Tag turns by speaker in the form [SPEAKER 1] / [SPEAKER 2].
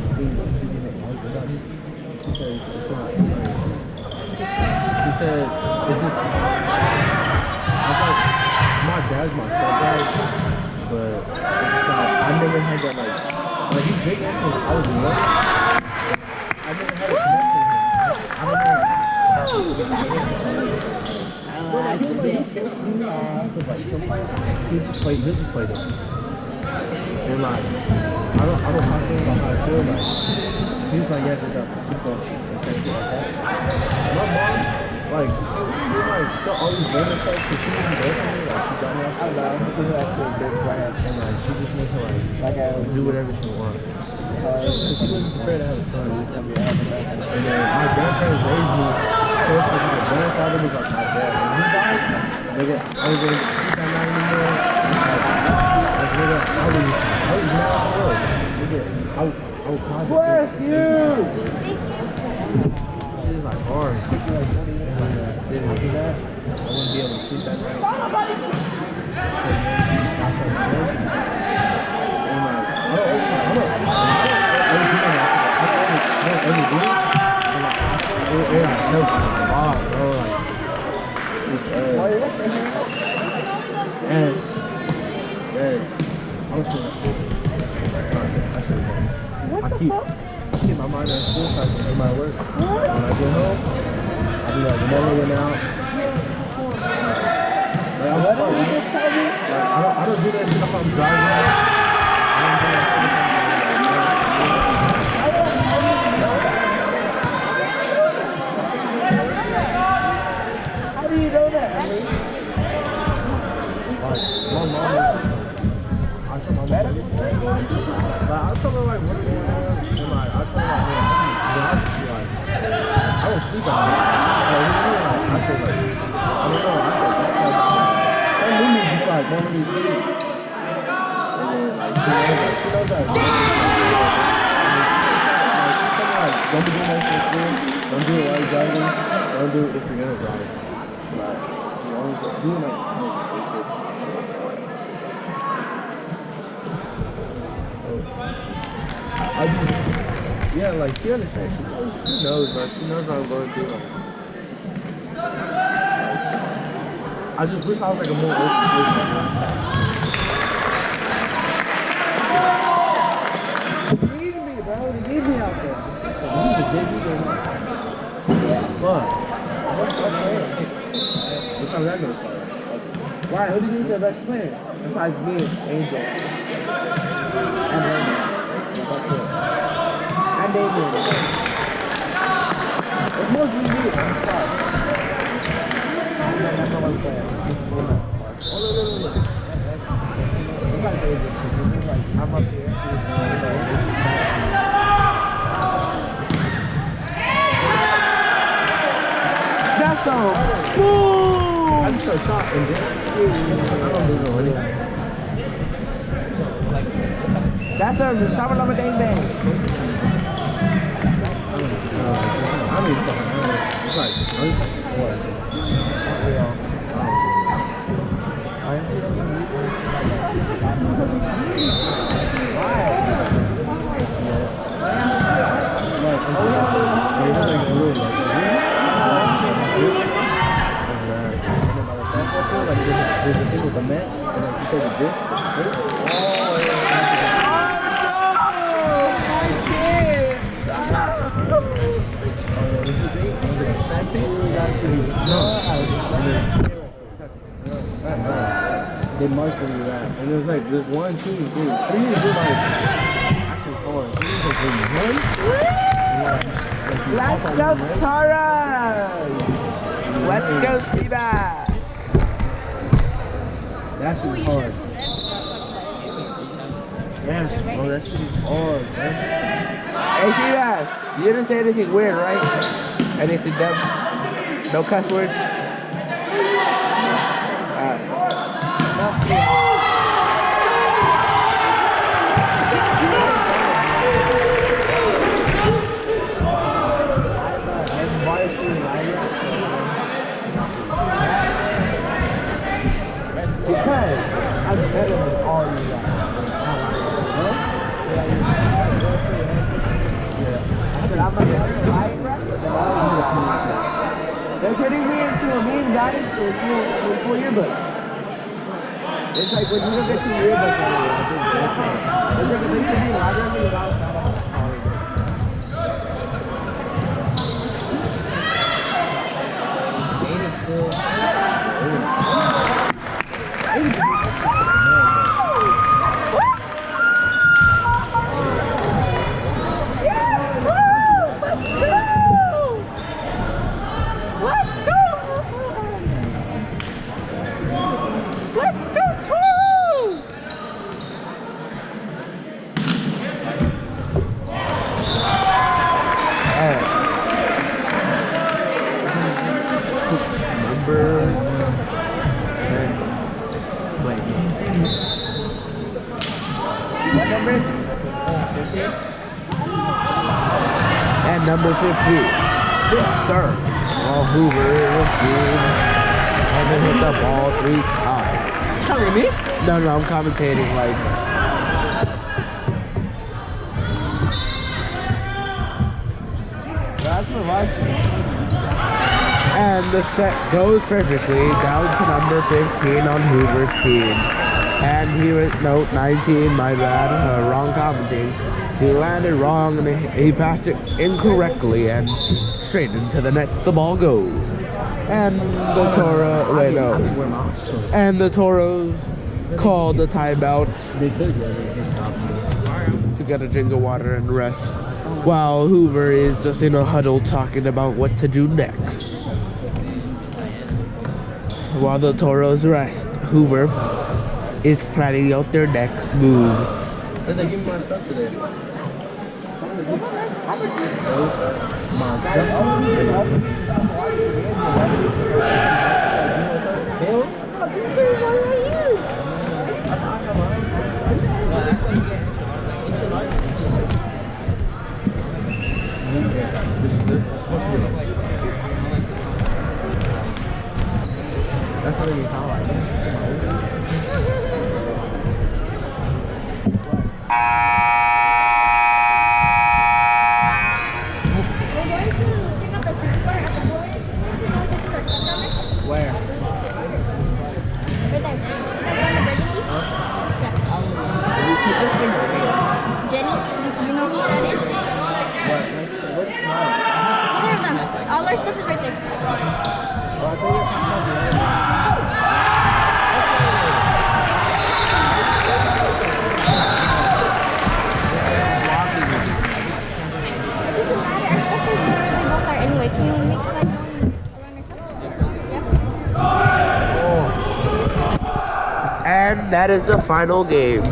[SPEAKER 1] this thing that she didn't like about me. She said it's not. She said it's just. I thought my dad's my stepdad, but it's like I never had that like he's big into it. I was young. I never had a connection with him. I don't know. He just played it. And like, I don't talk to him about how I feel. Like, he was like, yeah, keep going. My mom, like, she'll always bring her stuff because she wasn't there for me. Like, she got me off the line. She's actually a big friend. And like, she just wants to do whatever she wants. Because she wasn't prepared to have a son. And then my grandparents raised me. First, like, my grandfather was like my dad. When he died, nigga, I was gonna keep that man anymore. Like, nigga, I was mad at the world. Nigga, I was bless you! Shit is like hard. If I didn't do that, I wouldn't be able to sleep that night. And like, I keep my mind at school so I can do my work. When I get home, I'll be like, the morning went out. Like, I'm smart, right? Like, I don't do that shit if I'm driving. I don't do that shit if I'm driving. How do you know that, Emily? Like, my mom, I tell my mom everything. Like, I tell her, like, what's going on, and, like, I tell her, like, man, I don't sleep at night. Like, I said, like, I don't know, I said, some women just, like, want me to sleep. And then, like, she knows that. Like, she told me, like, don't be doing that shit at school. Don't do it while you're driving. Don't do it if you're gonna drive. Like, you always do it, like, yeah, like, she understands. She knows, but she knows what I'm going through. Like, I just wish I was like a more open person. Leave me, bro. Leave me out there. What? What time that gonna start? Why? Who do you think is the best player? Besides me, Angel. And Raymond. That's it. And Damien. It's mostly me. I'm sorry. That's all I'm saying. Oh, no. It's like David. I'm up here. That's all. Boom! I just got shot and this. I don't do no anything. That's a Shabalama Dang Bang. I mean, it's like, what? There's a thing with the net, and then because of this, they mark where you're at. And there's like, there's 1, 2, 3. 3 is like, actually 4. 3 is like 1. Let's go, Torres! Let's go, Seabass! That shit is hard. Yes, bro, that shit is hard, man. Hey, Seabass, you didn't say anything weird, right? Anything dumb? No cuss words? Because I'm better than all you guys. They're turning me into a meme, guys. It's full yearbook. It's like when you don't get 2 yearbooks anymore. It's like a big city library without and number 15. Sir. Well, Hoover is good. And then hit the ball 3 times.
[SPEAKER 2] Talking to me?
[SPEAKER 1] No, I'm commentating like. That's my life. And the set goes perfectly down to number 15 on Hoover's team. And he was, no, 19, my bad, wrong commenting. He landed wrong and he passed it incorrectly and straight into the net the ball goes. And the Toro, wait no. And the Toros called the timeout to get a drink of water and rest. While Hoover is just in a huddle talking about what to do next. While the Toros rest, Hoover is planning out their next move.
[SPEAKER 2] Did they give me my stuff today?
[SPEAKER 1] That's what you call it. Where?
[SPEAKER 3] Right there. Jenny, you know who that is?
[SPEAKER 1] What's mine?
[SPEAKER 3] Either of them. All our stuff is right there. Anyway, can you make like around your stuff? Yeah.
[SPEAKER 1] And that is the final game.